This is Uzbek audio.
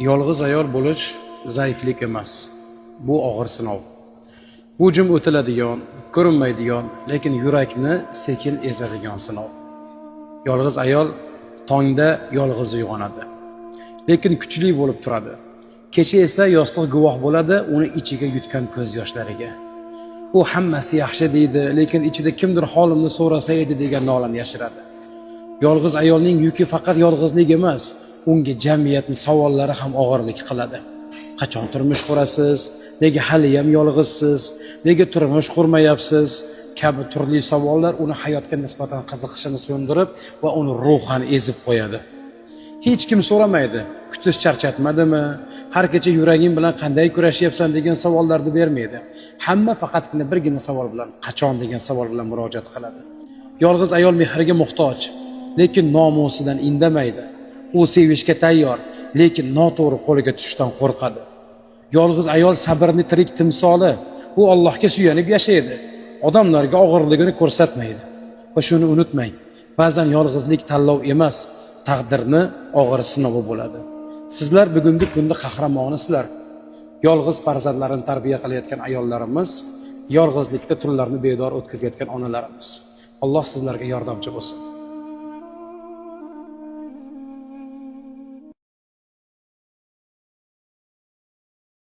Yolg'iz ayol bo'lish zaiflik emas. Bu og'ir sinov. Bu jim o'tiladigan, ko'rinmaydigan, lekin yurakni sekin ezadigan sinov. Yolg'iz ayol tongda yolg'iz uyg'onadi, lekin kuchli bo'lib turadi. Kecha esa yostiq guvoh bo'ladi uni ichiga yutgan ko'z yoshlariga. U hammasi yaxshi deydi, lekin ichida kimdir holimni so'rasa edi degan nolani yashiradi. Yolg'iz ayolning yuki faqat yolg'izlik emas, unga jamiyatning savollari ham og'irlik qiladi. Qachon turmush qurasiz? Nega hali ham yolg'izsiz? Nega turmush qurmayapsiz? Kabi turli savollar uni hayotga nisbatan qiziqishini so'ndirib va uni ruhan ezib qo'yadi. Hech kim so'ramaydi, kutish charchatmadimi? Har kecha yuraging bilan qanday kurashyapsan degan savollarni bermaydi. Hamma faqatgina birgina savol bilan, qachon degan savol bilan murojaat qiladi. Yolg'iz ayol mehriga muhtoj, lekin nomusidan indamaydi. U sevishga tayyor, lekin noto'g'ri qo'liga tushishdan qo'rqadi. Yolg'iz ayol sabrni tirik timsoli. U Allohga suyanib yashaydi. Odamlarga og'irligini ko'rsatmaydi. Va shuni unutmang, ba'zan yolg'izlik tanlov emas, taqdirni og'ir sinovi bo'ladi. Sizlar bugungi kunda qahramonisizlar. Yolg'iz farzandlarini tarbiya qilayotgan ayollarimiz, yolg'izlikda tunlarni bedor o'tkazayotgan onalarimiz. Alloh sizlarga yordamchi bo'lsin.